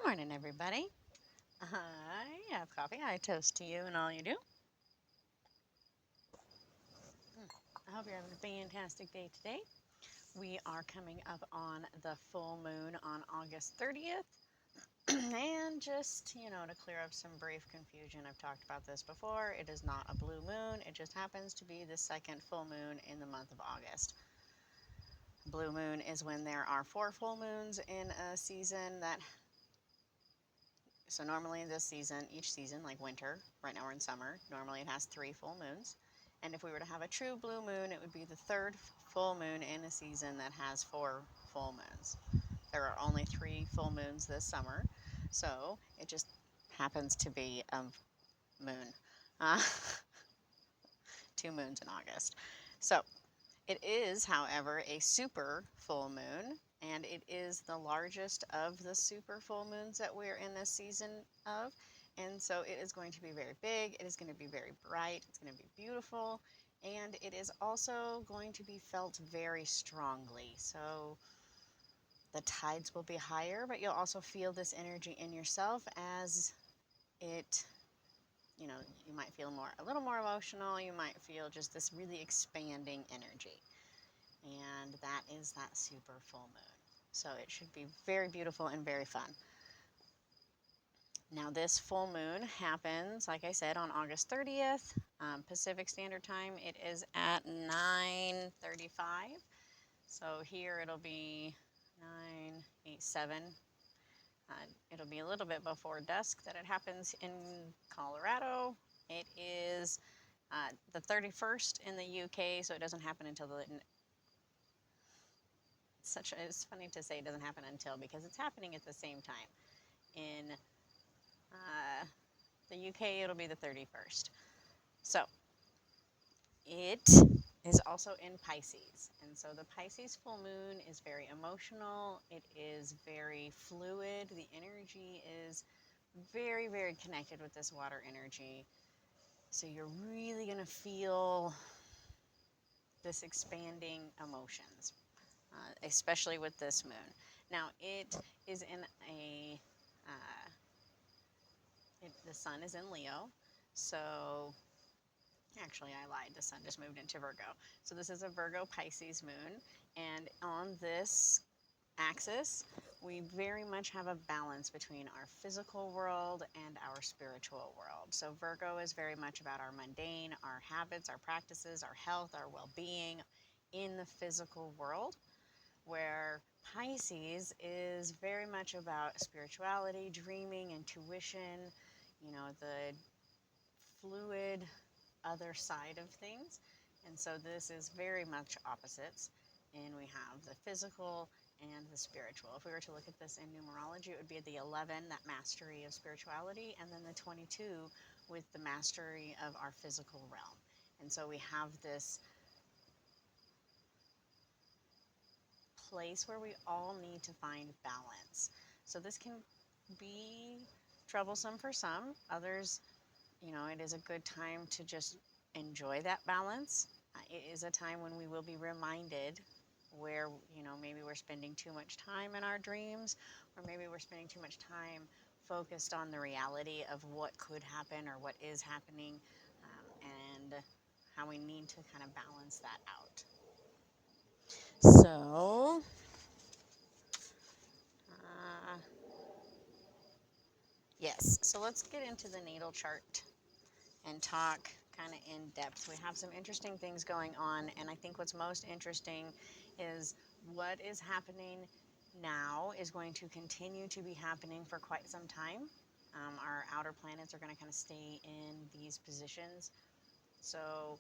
morning, everybody. I have coffee. I toast to you and all you do. I hope you're having a fantastic day today. We are coming up on the full moon on August 30th. And just, to clear up some brief confusion, I've talked about this before. It is not a blue moon, it just happens to be the second full moon in the month of August. Blue moon is when there are 4 full moons in a season so normally this season, each season, like winter, right now we're in summer, normally it has 3 full moons. And if we were to have a true blue moon, it would be the third full moon in a season that has 4 full moons. There are only 3 full moons this summer, so it just happens to be a moon. Uh, 2 moons in August. So it is, however, a super full moon, and it is the largest of the super full moons that we're in this season of. And so it is going to be very big, it is going to be very bright, it's going to be beautiful, and it is also going to be felt very strongly. So the tides will be higher, but you'll also feel this energy in yourself as it, you might feel a little more emotional, you might feel just this really expanding energy. And that is that super full moon. So it should be very beautiful and very fun. Now this full moon happens, like I said, on August 30th, Pacific Standard Time. It is at 9:35. So here it'll be 9:07. It'll be a little bit before dusk that it happens in Colorado. It is the 31st in the UK, so it doesn't happen until it's funny to say it doesn't happen until, because it's happening at the same time. In the UK, it'll be the 31st. So it is also in Pisces. And so the Pisces full moon is very emotional. It is very fluid. The energy is very, very connected with this water energy. So you're really going to feel this expanding emotions, especially with this moon. Now, it is in the sun is in Leo, so actually I lied, the sun just moved into Virgo. So this is a Virgo Pisces moon, and on this axis, we very much have a balance between our physical world and our spiritual world. So Virgo is very much about our mundane, our habits, our practices, our health, our well-being in the physical world, where Pisces is very much about spirituality, dreaming, intuition, the fluid other side of things. And so this is very much opposites. And we have the physical and the spiritual. If we were to look at this in numerology, it would be the 11, that mastery of spirituality, and then the 22 with the mastery of our physical realm. And so we have this place where we all need to find balance. So this can be troublesome for some. Others, it is a good time to just enjoy that balance. It is a time when we will be reminded where, maybe we're spending too much time in our dreams, or maybe we're spending too much time focused on the reality of what could happen or what is happening, and how we need to kind of balance that out. So, yes, so let's get into the natal chart and talk kind of in depth. We have some interesting things going on, and I think what's most interesting is what is happening now is going to continue to be happening for quite some time. Our outer planets are going to kind of stay in these positions. So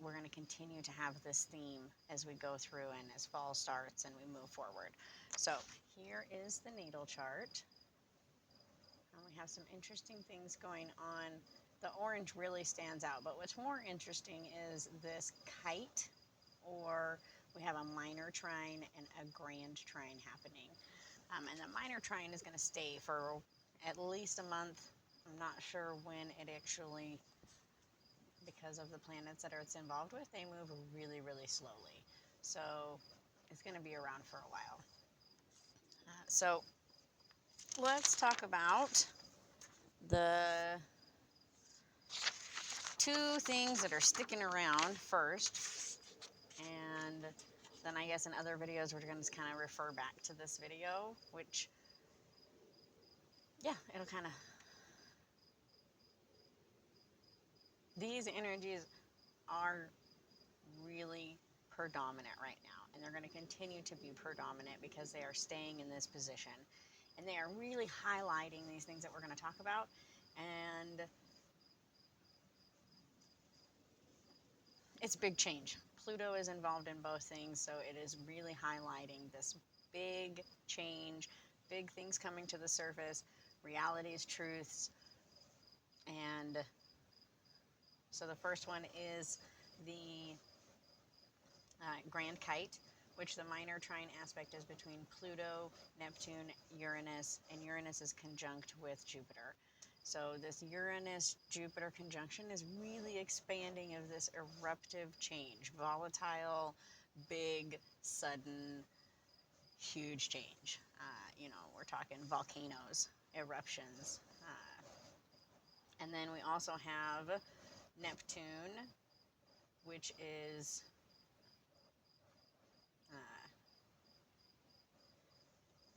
we're going to continue to have this theme as we go through and as fall starts and we move forward. So here is the natal chart. We have some interesting things going on. The orange really stands out, but what's more interesting is this kite, or we have a minor trine and a grand trine happening. And the minor trine is going to stay for at least a month. I'm not sure when it actually, because of the planets that it's involved with, they move really, really slowly. So it's going to be around for a while. So let's talk about the two things that are sticking around first, and then I guess in other videos we're going to kind of refer back to this video, which, yeah, it'll kind of, these energies are really predominant right now, and they're going to continue to be predominant because they are staying in this position, and they are really highlighting these things that we're going to talk about. And it's big change. Pluto is involved in both things, so it is really highlighting this big change, big things coming to the surface, realities, truths. And so the first one is the Grand Kite, which the minor trine aspect is between Pluto, Neptune, Uranus, and Uranus is conjunct with Jupiter. So this Uranus-Jupiter conjunction is really expanding of this eruptive change, volatile, big, sudden, huge change. We're talking volcanoes, eruptions. And then we also have Neptune, which is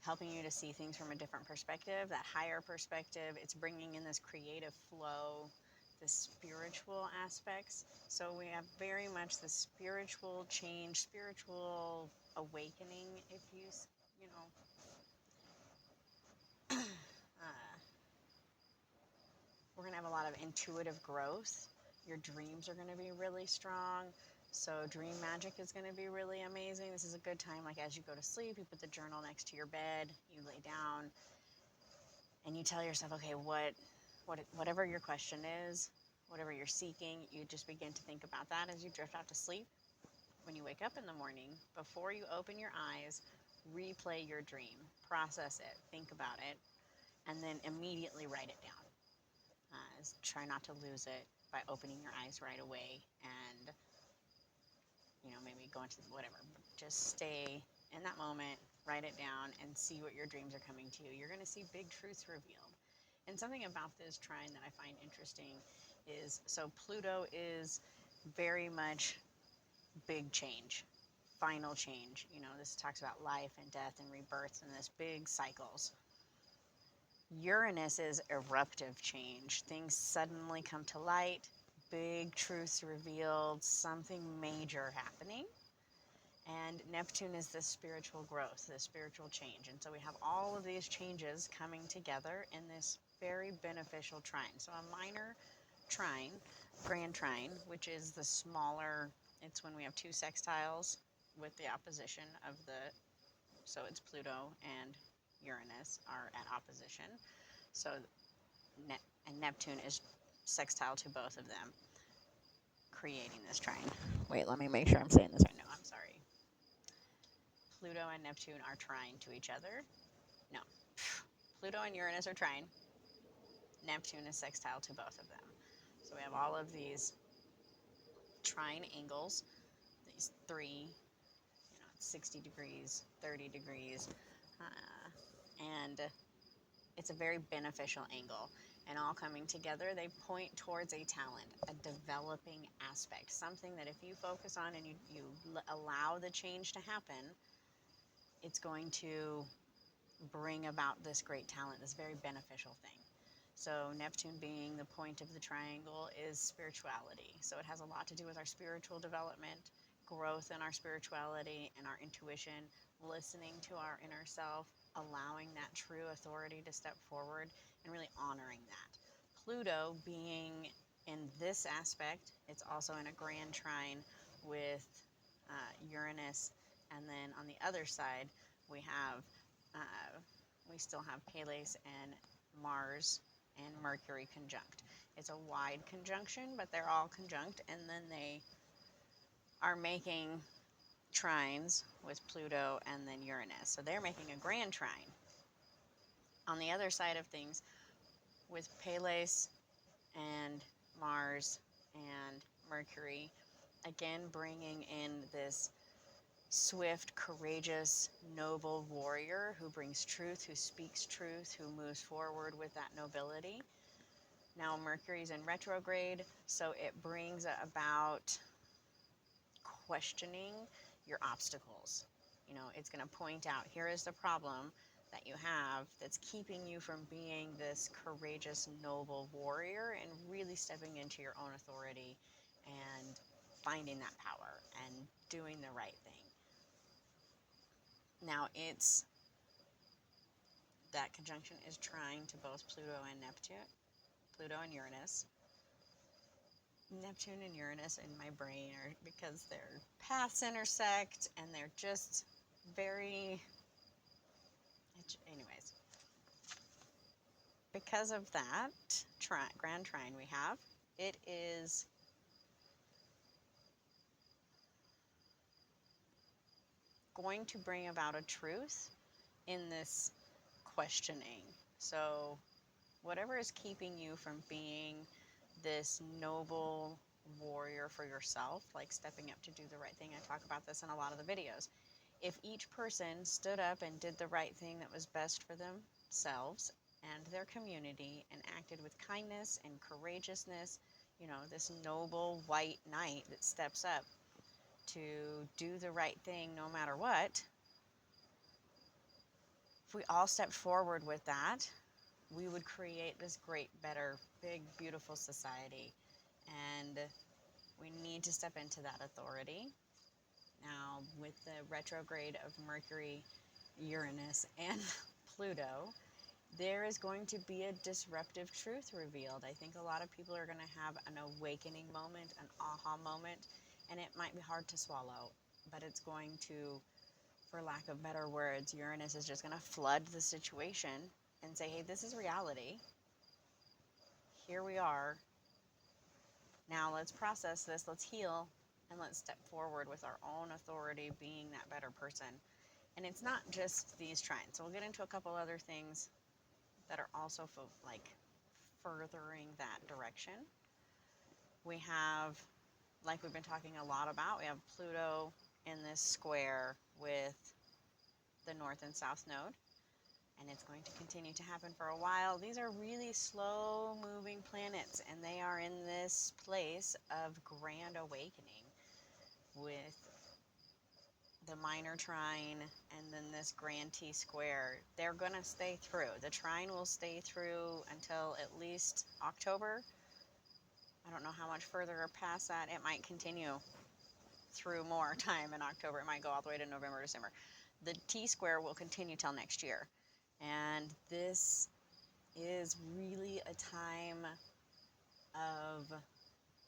helping you to see things from a different perspective, that higher perspective. It's bringing in this creative flow, the spiritual aspects. So we have very much the spiritual change, spiritual awakening, if you know, we're going to have a lot of intuitive growth. Your dreams are going to be really strong. So dream magic is going to be really amazing. This is a good time, like as you go to sleep, you put the journal next to your bed, you lay down, and you tell yourself, okay, whatever your question is, whatever you're seeking, you just begin to think about that as you drift off to sleep. When you wake up in the morning, before you open your eyes, replay your dream, process it, think about it, and then immediately write it down. Try not to lose it by opening your eyes right away and, maybe go into whatever. But just stay in that moment, write it down, and see what your dreams are coming to you. You're going to see big truths revealed. And something about this trine that I find interesting is, so Pluto is very much big change, final change. This talks about life and death and rebirth and this big cycles. Uranus is eruptive change. Things suddenly come to light, big truths revealed, something major happening. And Neptune is this spiritual growth, this spiritual change. And so we have all of these changes coming together in this very beneficial trine. So a minor trine, grand trine, which is the smaller, it's when we have two sextiles with the opposition of so it's Pluto and Uranus are at opposition. So and Neptune is sextile to both of them, creating this trine. Wait, let me make sure I'm saying this right. No, I'm sorry. Pluto and Neptune are trine to each other. No. Pluto and Uranus are trine. Neptune is sextile to both of them. So we have all of these trine angles, these three, 60 degrees, 30 degrees, and it's a very beneficial angle. And all coming together, they point towards a talent, a developing aspect, something that if you focus on and you allow the change to happen, it's going to bring about this great talent, this very beneficial thing. So Neptune being the point of the triangle is spirituality. So it has a lot to do with our spiritual development, growth in our spirituality and our intuition, listening to our inner self, allowing that true authority to step forward, and really honoring that. Pluto being in this aspect, it's also in a grand trine with Uranus, and then on the other side we have we still have Pales and Mars and Mercury conjunct. It's a wide conjunction, but they're all conjunct, and then they are making trines with Pluto and then Uranus. So they're making a grand trine. On the other side of things, with Pales and Mars and Mercury, again bringing in this swift, courageous, noble warrior who brings truth, who speaks truth, who moves forward with that nobility. Now Mercury's in retrograde, so it brings about questioning your obstacles. You know, it's going to point out, here is the problem that you have that's keeping you from being this courageous, noble warrior and really stepping into your own authority and finding that power and doing the right thing. Now, that conjunction is trying to both Pluto and Neptune, Pluto and Uranus. Neptune and Uranus in my brain are because their paths intersect and they're just very, anyways. Because of that grand trine we have, it is going to bring about a truth in this questioning. So whatever is keeping you from being this noble warrior for yourself, like stepping up to do the right thing. I talk about this in a lot of the videos. If each person stood up and did the right thing that was best for themselves and their community and acted with kindness and courageousness, you know, this noble white knight that steps up to do the right thing no matter what, if we all stepped forward with that, we would create this great, better, big, beautiful society. And we need to step into that authority. Now, with the retrograde of Mercury, Uranus, and Pluto, there is going to be a disruptive truth revealed. I think a lot of people are going to have an awakening moment, an aha moment, and it might be hard to swallow, but it's going to, for lack of better words, Uranus is just going to flood the situation and say, hey, this is reality. Here we are. Now let's process this, let's heal, and let's step forward with our own authority, being that better person. And it's not just these trines. So we'll get into a couple other things that are also furthering that direction. We have, like we've been talking a lot about, we have Pluto in this square with the North and South Node. And it's going to continue to happen for a while. These are really slow moving planets, and they are in this place of grand awakening with the minor trine and then this grand T square. They're going to stay through. The trine will stay through until at least October. I don't know how much further or past that. It might continue through more time in October. It might go all the way to November, December. The T square will continue till next year. And this is really a time of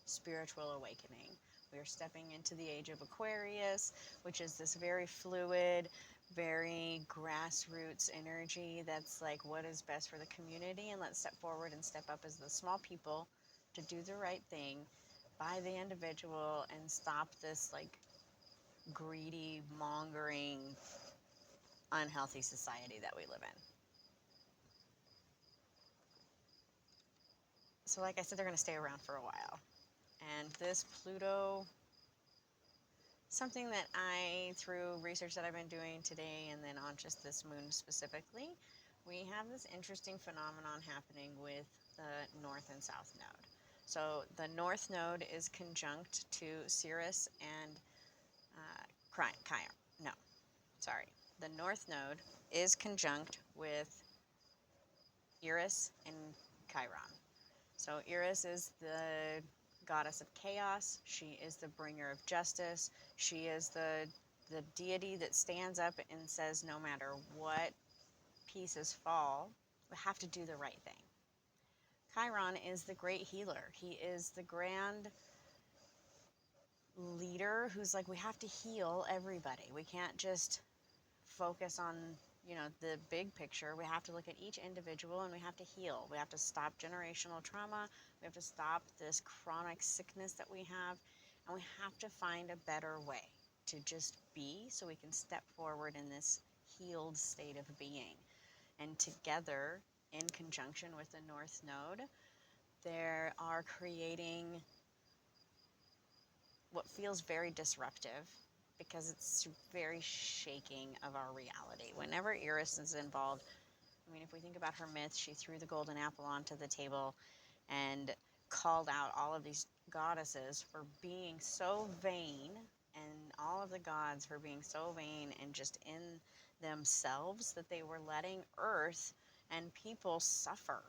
spiritual awakening. We are stepping into the age of Aquarius, which is this very fluid, very grassroots energy that's like what is best for the community, and let's step forward and step up as the small people to do the right thing by the individual and stop this like greedy, mongering, unhealthy society that we live in. So like I said, they're going to stay around for a while. And this Pluto, something that through research that I've been doing today and then on just this moon specifically, we have this interesting phenomenon happening with the North and South Node. So the North Node is conjunct to Sirius and Chiron. No, sorry. The North Node is conjunct with Eris and Chiron. So Eris is the goddess of chaos. She is the bringer of justice. She is the deity that stands up and says no matter what pieces fall, we have to do the right thing. Chiron is the great healer. He is the grand leader who's like, we have to heal everybody. We can't just focus on, you know, the big picture. We have to look at each individual and we have to heal. We have to stop generational trauma. We have to stop this chronic sickness that we have. And we have to find a better way to just be so we can step forward in this healed state of being. And together, in conjunction with the North Node, they are creating what feels very disruptive because it's very shaking of our reality. Whenever Eris is involved, I mean, if we think about her myth, she threw the golden apple onto the table and called out all of these goddesses for being so vain, and all of the gods for being so vain and just in themselves that they were letting earth and people suffer.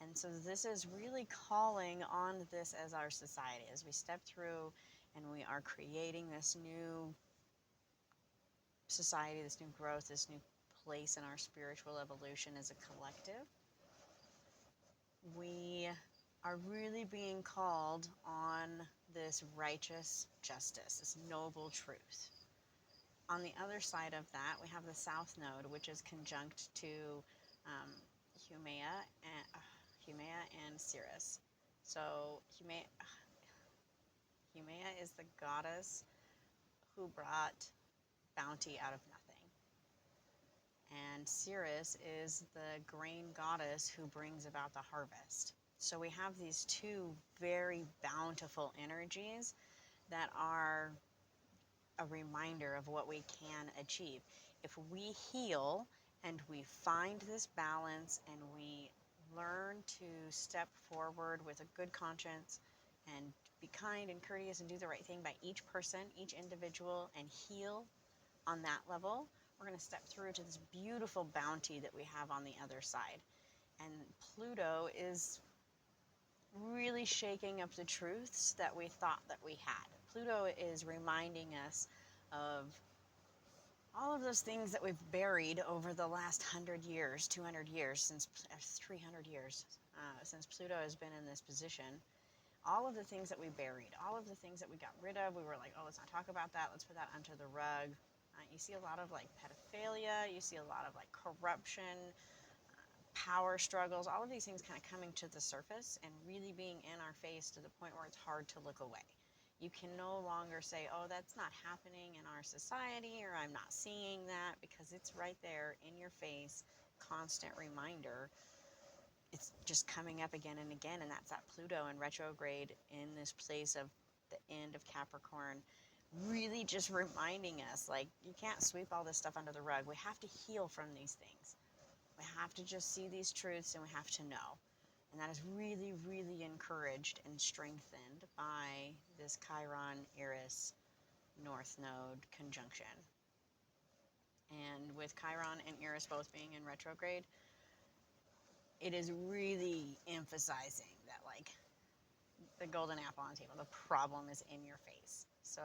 And so this is really calling on this as our society, as we step through and we are creating this new society, this new growth, this new place in our spiritual evolution as a collective. We are really being called on this righteous justice, this noble truth. On the other side of that, we have the South Node, which is conjunct to um, Humea and Ceres. So Humea is the goddess who brought bounty out of nothing. And Ceres is the grain goddess who brings about the harvest. So we have these two very bountiful energies that are a reminder of what we can achieve. If we heal and we find this balance and we learn to step forward with a good conscience and be kind and courteous and do the right thing by each person, each individual, and heal on that level, we're going to step through to this beautiful bounty that we have on the other side. And Pluto is really shaking up the truths that we thought that we had. Pluto is reminding us of all of those things that we've buried over the last 100 years, 200 years, since 300 years, since Pluto has been in this position. All of the things that we buried, all of the things that we got rid of, we were like, oh, let's not talk about that. Let's put that under the rug. You see a lot of like pedophilia. You see a lot of like corruption, power struggles, all of these things kind of coming to the surface and really being in our face to the point where it's hard to look away. You can no longer say, oh, that's not happening in our society, or I'm not seeing that, because it's right there in your face, constant reminder. It's just coming up again and again, and that's that Pluto in retrograde in this place of the end of Capricorn, really just reminding us, like, you can't sweep all this stuff under the rug. We have to heal from these things. We have to just see these truths, and we have to know. And that is really, really encouraged and strengthened by this Chiron-Eris North Node conjunction. And with Chiron and Eris both being in retrograde, it is really emphasizing that, like, the golden apple on the table, the problem is in your face. So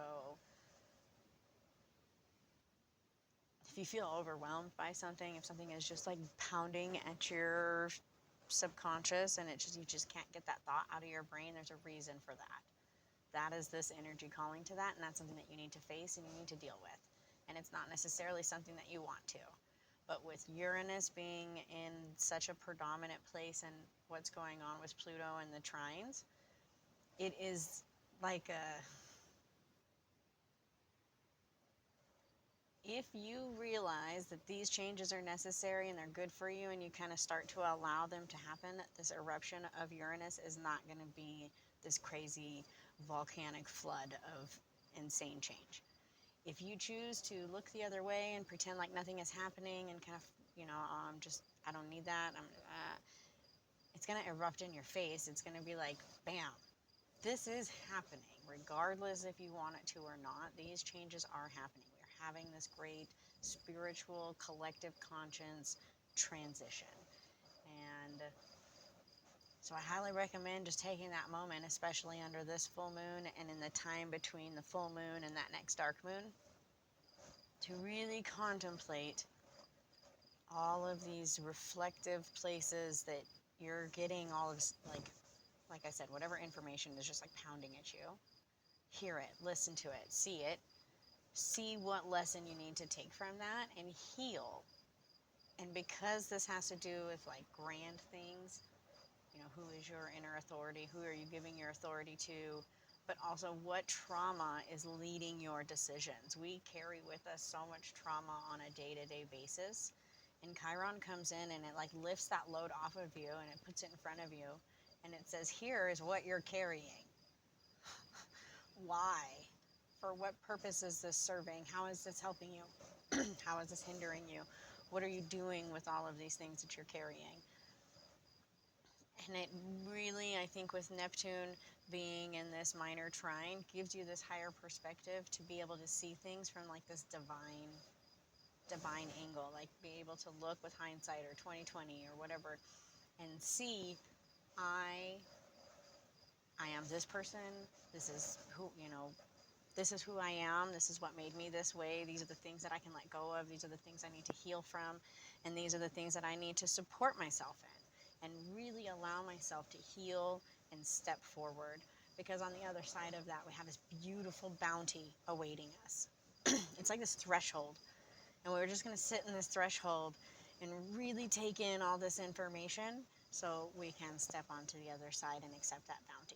if you feel overwhelmed by something, if something is just like pounding at your subconscious and you just can't get that thought out of your brain, there's a reason for that. That is this energy calling to that, and that's something that you need to face and you need to deal with. And it's not necessarily something that you want to. But with Uranus being in such a predominant place and what's going on with Pluto and the trines, it is like if you realize that these changes are necessary and they're good for you, and you kind of start to allow them to happen, this eruption of Uranus is not going to be this crazy volcanic flood of insane change. If you choose to look the other way and pretend like nothing is happening and kind of, I don't need that, it's going to erupt in your face. It's going to be like, bam, this is happening. Regardless if you want it to or not, these changes are happening. We're having this great spiritual collective conscience transition. And so I highly recommend just taking that moment, especially under this full moon and in the time between the full moon and that next dark moon, to really contemplate all of these reflective places that you're getting all of, like I said, whatever information is just like pounding at you. Hear it, listen to it, see what lesson you need to take from that and heal. And because this has to do with like grand things, who is your inner authority, who are you giving your authority to, but also what trauma is leading your decisions. We carry with us so much trauma on a day-to-day basis, and Chiron comes in and it like lifts that load off of you and it puts it in front of you and it says, here is what you're carrying. Why? For what purpose is this serving? How is this helping you? How is this hindering you? What are you doing with all of these things that you're carrying? And it really, I think, with Neptune being in this minor trine, gives you this higher perspective to be able to see things from like this divine angle, like be able to look with hindsight or 2020 or whatever and see I am this person. This is who, this is who I am. This is what made me this way. These are the things that I can let go of. These are the things I need to heal from. And these are the things that I need to support myself in and really allow myself to heal and step forward. Because on the other side of that, we have this beautiful bounty awaiting us. It's like this threshold. And we're just going to sit in this threshold and really take in all this information so we can step onto the other side and accept that bounty.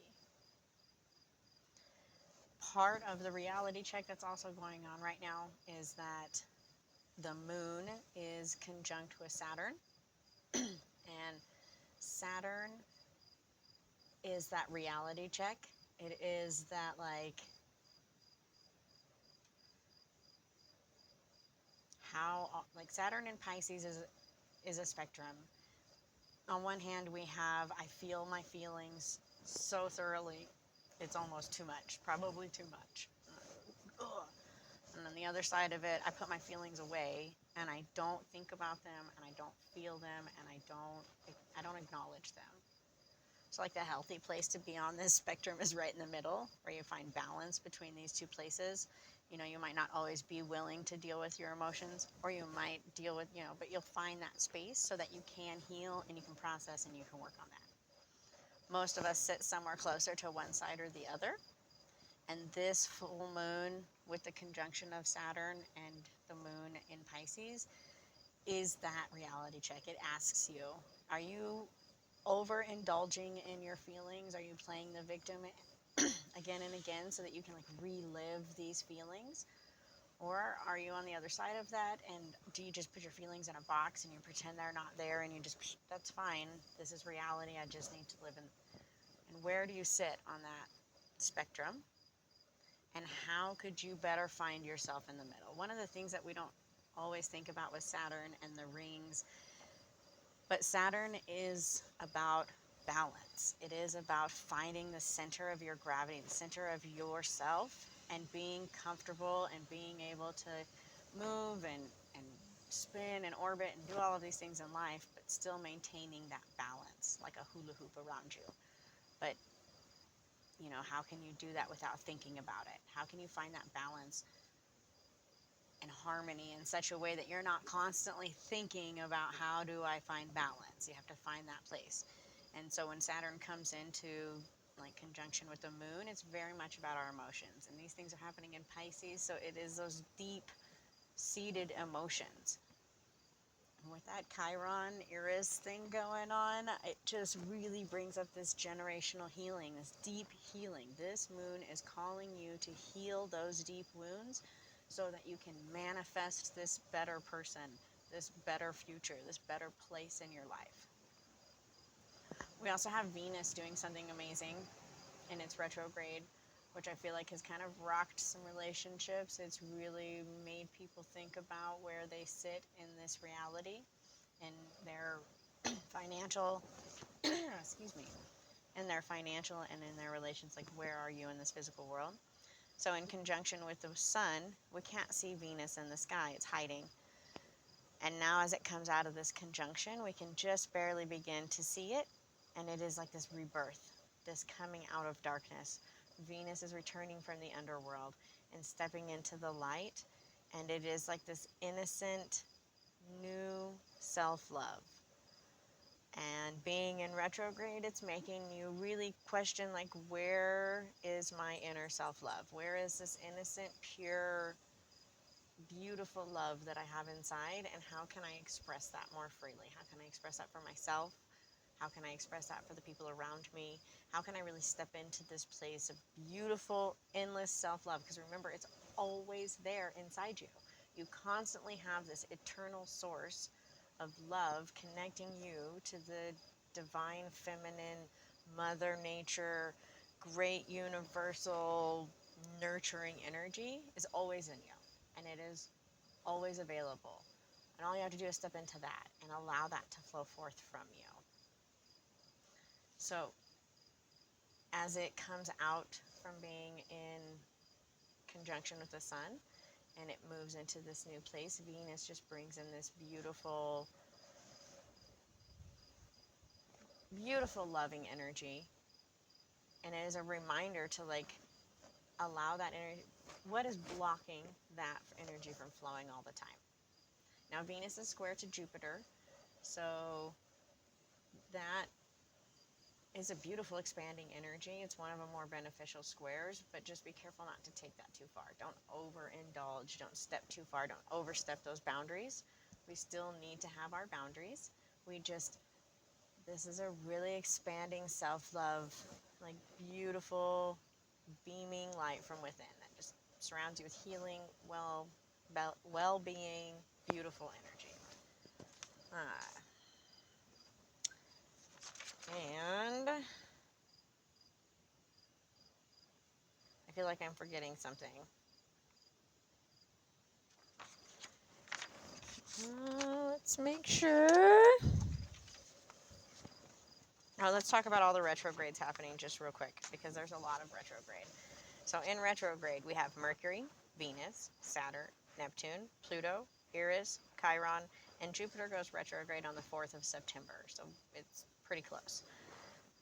Part of the reality check that's also going on right now is that the moon is conjunct with Saturn. And Saturn is that reality check. It is that like Saturn in Pisces is a spectrum. On one hand, we have I feel my feelings so thoroughly, it's almost too much, probably too much. Ugh. And on the other side of it, I put my feelings away and I don't think about them and I don't feel them and I don't acknowledge them. So like the healthy place to be on this spectrum is right in the middle, where you find balance between these two places. You might not always be willing to deal with your emotions, or you might deal with, but you'll find that space so that you can heal and you can process and you can work on that. Most of us sit somewhere closer to one side or the other. And this full moon with the conjunction of Saturn and the moon in Pisces is that reality check. It asks you, are you overindulging in your feelings? Are you playing the victim again and again so that you can like relive these feelings? Or are you on the other side of that and do you just put your feelings in a box and you pretend they're not there and you just, that's fine, this is reality, I just need to live in. And where do you sit on that spectrum? And how could you better find yourself in the middle? One of the things that we don't always think about with Saturn and the rings, but Saturn is about balance. It is about finding the center of your gravity, the center of yourself, and being comfortable and being able to move and spin and orbit and do all of these things in life, but still maintaining that balance, like a hula hoop around you. But how can you do that without thinking about it? How can you find that balance and harmony in such a way that you're not constantly thinking about how do I find balance? You have to find that place. And so when Saturn comes into like conjunction with the moon, it's very much about our emotions. And these things are happening in Pisces, so it is those deep-seated emotions. With that Chiron Eris thing going on, it just really brings up this generational healing, this deep healing. This moon is calling you to heal those deep wounds so that you can manifest this better person, this better future, this better place in your life. We also have Venus doing something amazing in its retrograde, which I feel like has kind of rocked some relationships. It's really made people think about where they sit in this reality and their financial, excuse me, in their financial and in their relations, like where are you in this physical world? So in conjunction with the sun, we can't see Venus in the sky, it's hiding. And now as it comes out of this conjunction, we can just barely begin to see it, and it is like this rebirth, this coming out of darkness. Venus is returning from the underworld and stepping into the light, and it is like this innocent, new self-love. And being in retrograde, it's making you really question, like, where is my inner self-love? Where is this innocent, pure, beautiful love that I have inside, and how can I express that more freely? How can I express that for myself? How can I express that for the people around me? How can I really step into this place of beautiful, endless self-love? Because remember, it's always there inside you. You constantly have this eternal source of love connecting you to the divine feminine, mother nature, great universal nurturing energy is always in you, and it is always available. And all you have to do is step into that and allow that to flow forth from you. So, as it comes out from being in conjunction with the sun and it moves into this new place, Venus just brings in this beautiful, beautiful loving energy. And it is a reminder to like allow that energy. What is blocking that energy from flowing all the time? Now, Venus is square to Jupiter, so that is a beautiful expanding energy. It's one of the more beneficial squares, but just be careful not to take that too far. Don't overindulge, don't step too far, don't overstep those boundaries. We still need to have our boundaries. This is a really expanding self-love, like beautiful, beaming light from within that just surrounds you with healing, well-being, beautiful energy. And I feel like I'm forgetting something. Let's make sure. Now let's talk about all the retrogrades happening just real quick, because there's a lot of retrograde. So in retrograde, we have Mercury, Venus, Saturn, Neptune, Pluto, Eris, Chiron, and Jupiter goes retrograde on the 4th of September. So it's pretty close.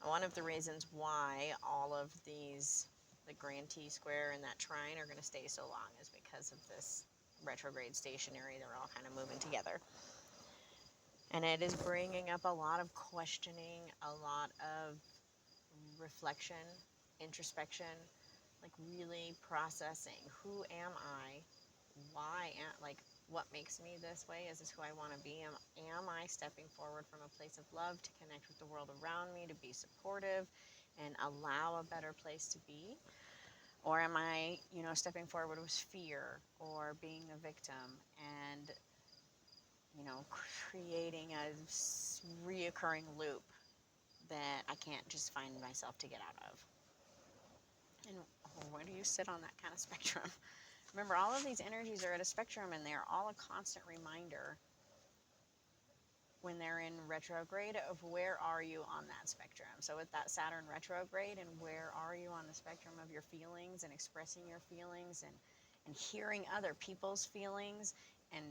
One of the reasons why all of these, the Grand T square and that trine, are going to stay so long is because of this retrograde stationary. They're all kind of moving together. And it is bringing up a lot of questioning, a lot of reflection, introspection, like really processing. Who am I? What makes me this way? Is this who I want to be? Am I stepping forward from a place of love to connect with the world around me, to be supportive and allow a better place to be? Or am I, stepping forward with fear or being a victim and, creating a reoccurring loop that I can't just find myself to get out of? And where do you sit on that kind of spectrum? Remember, all of these energies are at a spectrum, and they're all a constant reminder when they're in retrograde of where are you on that spectrum. So with that Saturn retrograde, and where are you on the spectrum of your feelings and expressing your feelings and hearing other people's feelings and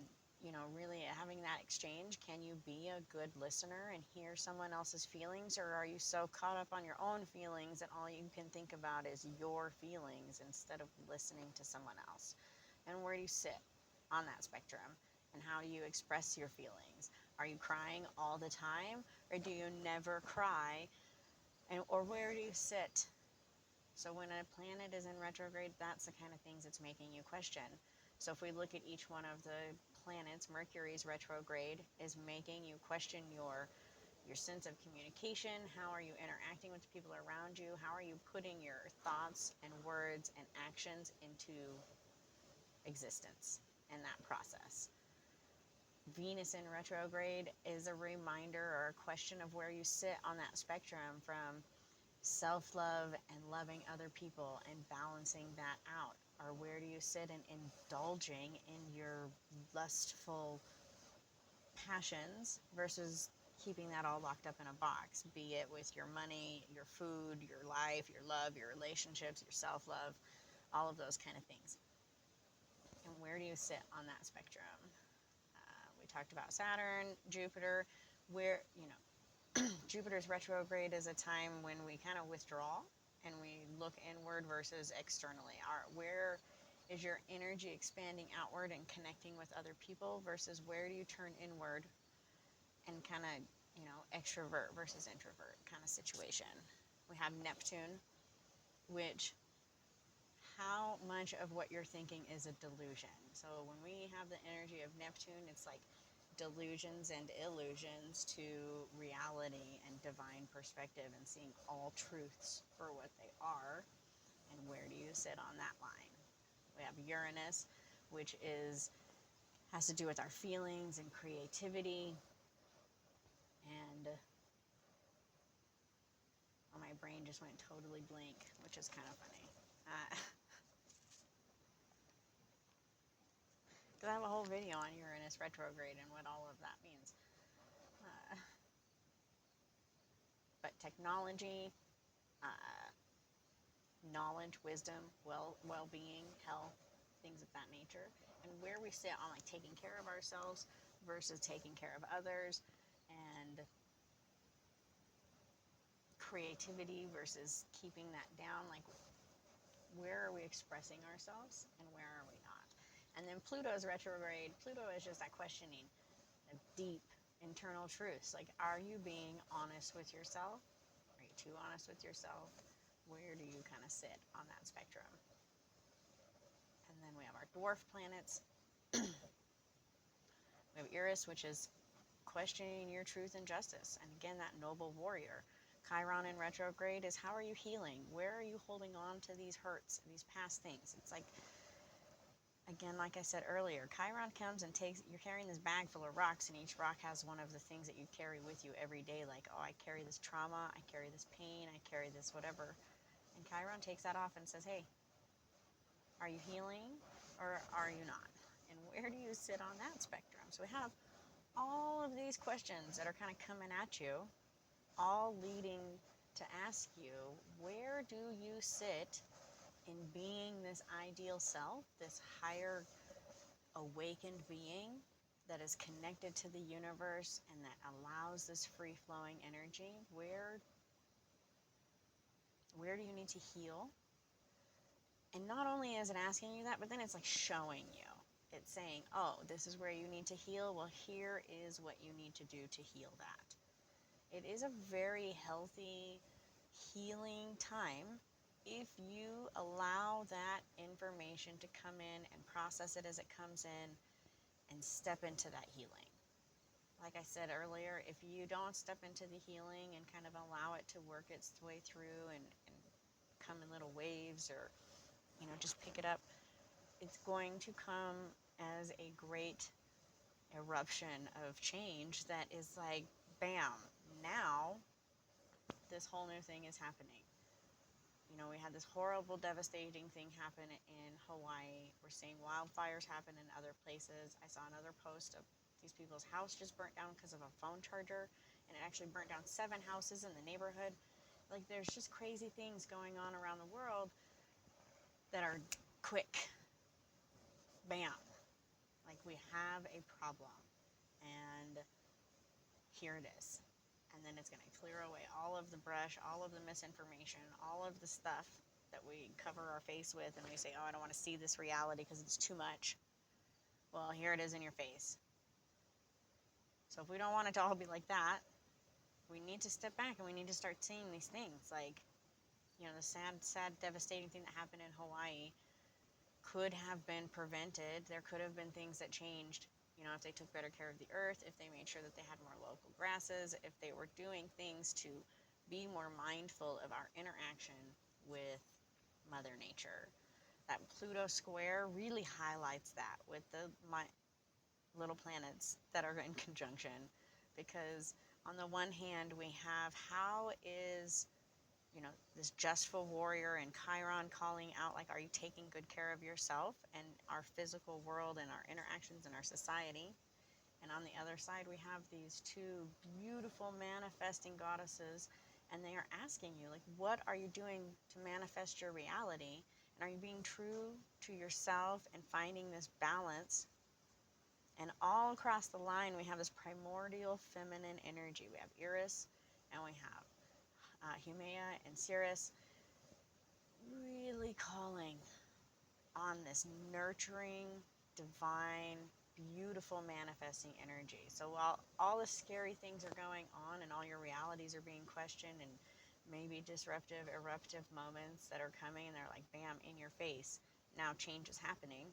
really having that exchange. Can you be a good listener and hear someone else's feelings, or are you so caught up on your own feelings that all you can think about is your feelings instead of listening to someone else? And where do you sit on that spectrum, and how do you express your feelings? Are you crying all the time, or do you never cry? Or where do you sit? So when a planet is in retrograde, that's the kind of things it's making you question. So if we look at each one of the planets, Mercury's retrograde is making you question your sense of communication. How are you interacting with the people around you? How are you putting your thoughts and words and actions into existence in that process? Venus in retrograde is a reminder or a question of where you sit on that spectrum from self-love and loving other people and balancing that out. Or where do you sit in indulging in your lustful passions versus keeping that all locked up in a box, be it with your money, your food, your life, your love, your relationships, your self-love, all of those kind of things. And where do you sit on that spectrum? We talked about Saturn, Jupiter, where, Jupiter's retrograde is a time when we kind of withdraw and we look inward versus externally. Where is your energy expanding outward and connecting with other people versus where do you turn inward and kind of, extrovert versus introvert kind of situation? We have Neptune, which how much of what you're thinking is a delusion? So when we have the energy of Neptune, it's like delusions and illusions to reality and divine perspective and seeing all truths for what they are. And where do you sit on that line? We have Uranus, which has to do with our feelings and creativity. And my brain just went totally blank, which is kind of funny. Because I have a whole video on Uranus retrograde and what all of that means. But technology, uh, knowledge, wisdom, well-being, health, things of that nature, and where we sit on like taking care of ourselves versus taking care of others, and creativity versus keeping that down. Like, where are we expressing ourselves and where are we not? And then Pluto's retrograde. Pluto is just that questioning of deep internal truths. Like, are you being honest with yourself? Are you too honest with yourself? Where do you kind of sit on that spectrum? And then we have our dwarf planets. We have Eris, which is questioning your truth and justice. And again, that noble warrior. Chiron in retrograde is how are you healing? Where are you holding on to these hurts, these past things? It's like, again, like I said earlier, Chiron comes and takes, you're carrying this bag full of rocks, and each rock has one of the things that you carry with you every day. Like, oh, I carry this trauma, I carry this pain, I carry this whatever. And Chiron takes that off and says, hey, are you healing or are you not? And where do you sit on that spectrum? So we have all of these questions that are kind of coming at you, all leading to ask you, where do you sit in being this ideal self, this higher awakened being that is connected to the universe and that allows this free-flowing energy? Where do you need to heal? And not only is it asking you that, but then it's like showing you. It's saying, oh, this is where you need to heal. Well, here is what you need to do to heal that. It is a very healthy healing time if you allow that information to come in and process it as it comes in and step into that healing. Like I said earlier, if you don't step into the healing and kind of allow it to work its way through and come in little waves, or just pick it up, it's going to come as a great eruption of change that is like, bam, now this whole new thing is happening. We had this horrible, devastating thing happen in Hawaii. We're seeing wildfires happen in other places. I saw another post of these people's house just burnt down because of a phone charger, and it actually burnt down 7 houses in the neighborhood. Like, there's just crazy things going on around the world that are quick. Bam. Like, we have a problem, and here it is. And then it's going to clear away all of the brush, all of the misinformation, all of the stuff that we cover our face with, and we say, oh, I don't want to see this reality because it's too much. Well, here it is in your face. So if we don't want it to all be like that, we need to step back and we need to start seeing these things. Like, the sad, devastating thing that happened in Hawaii could have been prevented. There could have been things that changed, if they took better care of the earth, if they made sure that they had more local grasses, if they were doing things to be more mindful of our interaction with Mother Nature. That Pluto square really highlights that with the little planets that are in conjunction, because on the one hand we have how is this justful warrior and Chiron calling out, like, are you taking good care of yourself and our physical world and our interactions in our society? And on the other side, we have these 2 beautiful manifesting goddesses, and they are asking you, like, what are you doing to manifest your reality? And are you being true to yourself and finding this balance? And all across the line, we have this primordial feminine energy. We have Eris, and we have Haumea and Ceres, really calling on this nurturing, divine, beautiful manifesting energy. So while all the scary things are going on and all your realities are being questioned and maybe disruptive, eruptive moments that are coming and they're like, bam, in your face, now change is happening,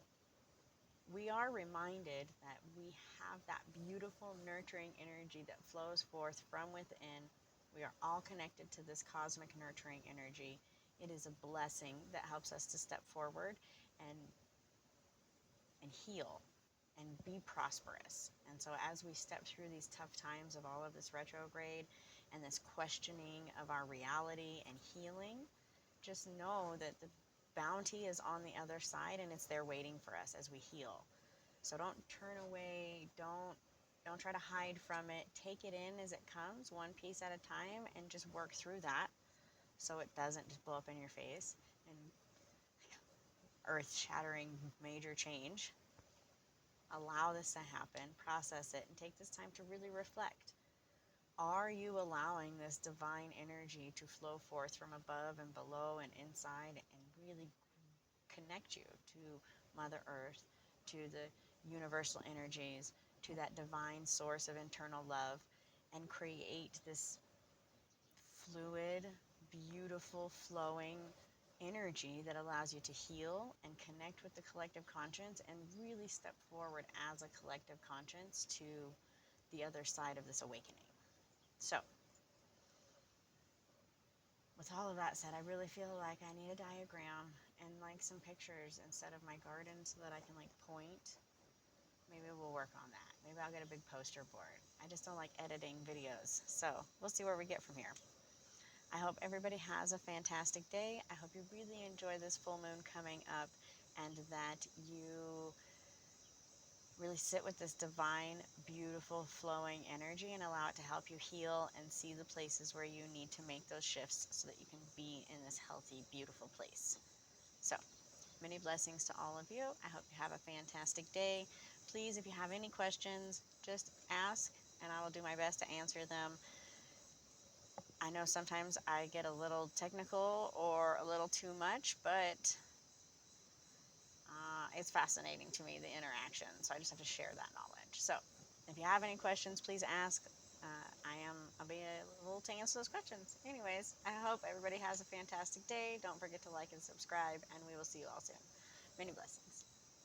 we are reminded that we have that beautiful, nurturing energy that flows forth from within. We are all connected to this cosmic nurturing energy. It is a blessing that helps us to step forward and heal and be prosperous. And so as we step through these tough times of all of this retrograde and this questioning of our reality and healing, just know that the bounty is on the other side and it's there waiting for us as we heal. So don't turn away, don't try to hide from it. Take it in as it comes, one piece at a time, and just work through that so it doesn't just blow up in your face and earth-shattering major change. Allow this to happen, process it, and take this time to really reflect. Are you allowing this divine energy to flow forth from above and below and inside and really connect you to Mother Earth, to the universal energies, to that divine source of internal love, and create this fluid, beautiful, flowing energy that allows you to heal and connect with the collective conscience and really step forward as a collective conscience to the other side of this awakening. So, with all of that said, I really feel like I need a diagram and like some pictures instead of my garden so that I can like point. Maybe we'll work on that. Maybe I'll get a big poster board. I just don't like editing videos. So we'll see where we get from here. I hope everybody has a fantastic day. I hope you really enjoy this full moon coming up and that you really sit with this divine, beautiful, flowing energy and allow it to help you heal and see the places where you need to make those shifts so that you can be in this healthy, beautiful place. So, many blessings to all of you. I hope you have a fantastic day. Please, if you have any questions, just ask and I will do my best to answer them. I know sometimes I get a little technical or a little too much, but it's fascinating to me, the interaction. So I just have to share that knowledge. So if you have any questions, please ask. I'll be able to answer those questions. Anyways, I hope everybody has a fantastic day. Don't forget to like and subscribe, and we will see you all soon. Many blessings.